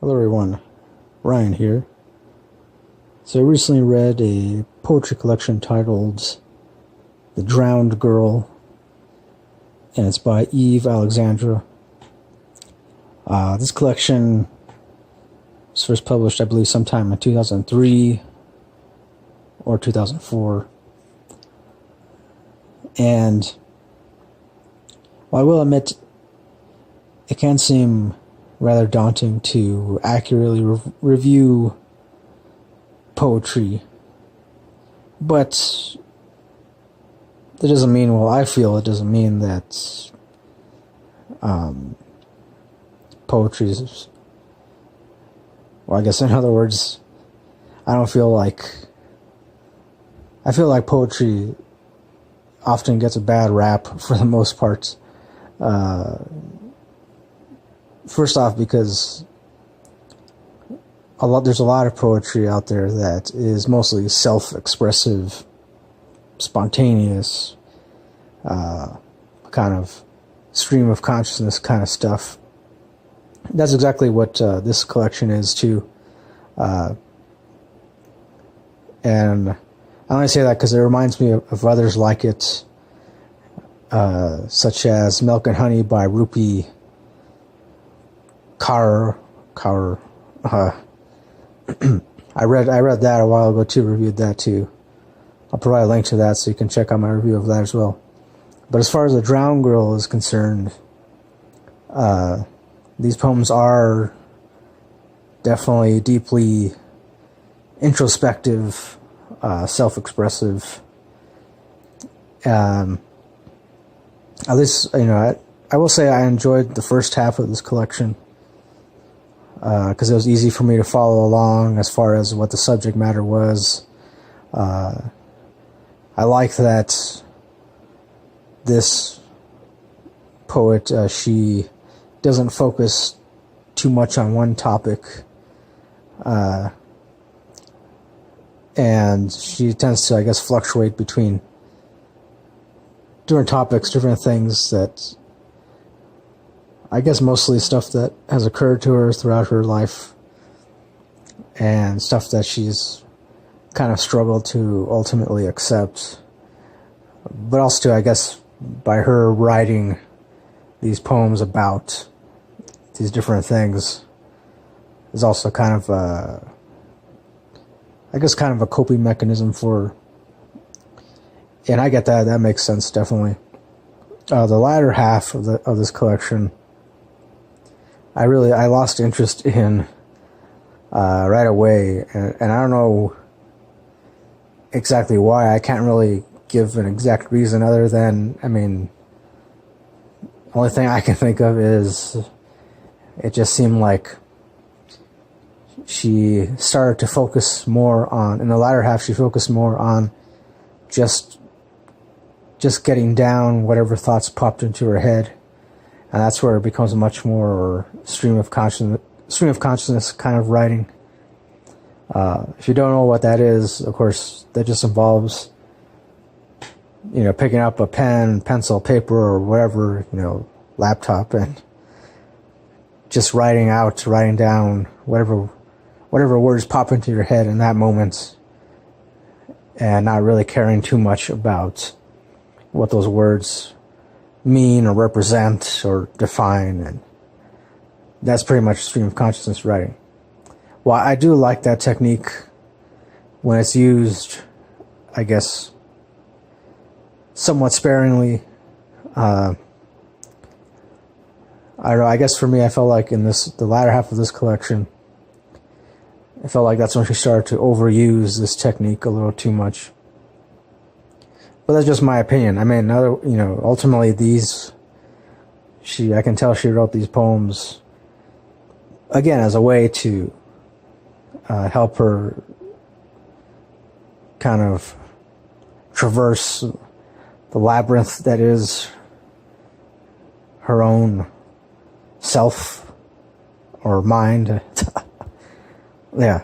Hello everyone, Ryan here. So I recently read a poetry collection titled The Drowned Girl, and it's by Eve Alexandra. This collection was first published, I believe, sometime in 2003 or 2004. And while I will admit, it can seem rather daunting to accurately review poetry, but that doesn't mean, well, I feel it doesn't mean that poetry is, well, I guess in other words, I feel like poetry often gets a bad rap for the most part. First off, because there's a lot of poetry out there that is mostly self-expressive, spontaneous, kind of stream of consciousness kind of stuff. That's exactly what this collection is too. And I only say that because it reminds me of others like it, such as Milk and Honey by Rupi, Kaur. I read that a while ago too, reviewed that too. I'll provide a link to that so you can check out my review of that as well. But as far as The Drowned Girl is concerned, these poems are definitely deeply introspective, self-expressive. At least, I will say I enjoyed the first half of this collection, because it was easy for me to follow along as far as what the subject matter was. I like that this poet, she doesn't focus too much on one topic, and she tends to, I guess, fluctuate between different topics, different things that, I guess, mostly stuff that has occurred to her throughout her life and stuff that she's kind of struggled to ultimately accept. But also, I guess, by her writing these poems about these different things is also kind of kind of a coping mechanism for her. And I get that. That makes sense, definitely. The latter half of this collection, I lost interest in right away, and I don't know exactly why. I can't really give an exact reason other than, the only thing I can think of is it just seemed like she started to focus more on, in the latter half, she focused more on just getting down whatever thoughts popped into her head. And that's where it becomes much more stream of consciousness kind of writing. If you don't know what that is, of course, that just involves, picking up a pen, pencil, paper, or whatever, laptop, and just writing down whatever words pop into your head in that moment, and not really caring too much about what those words mean or represent or define. And that's pretty much stream of consciousness writing. Well, I do like that technique when it's used, I guess, somewhat sparingly. I don't know, I guess for me, I felt like in the latter half of this collection, I felt like that's when she started to overuse this technique a little too much. But that's just my opinion. Ultimately I can tell she wrote these poems, again, as a way to help her kind of traverse the labyrinth that is her own self or mind. Yeah.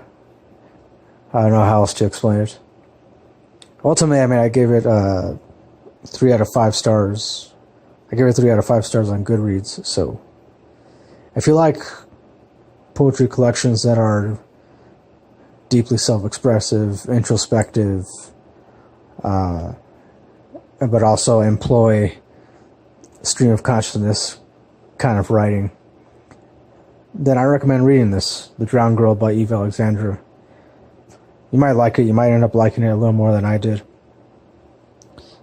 I don't know how else to explain it. Ultimately, I gave it 3 out of 5 stars. I gave it 3 out of 5 stars on Goodreads. So, if you like poetry collections that are deeply self-expressive, introspective, but also employ stream of consciousness kind of writing, then I recommend reading this, The Drowned Girl by Eve Alexandra. You might like it. You might end up liking it a little more than I did.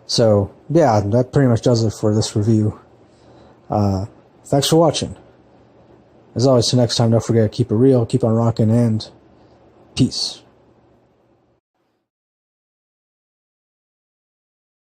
So, yeah, that pretty much does it for this review. Thanks for watching. As always, till next time, don't forget to keep it real, keep on rocking, and peace.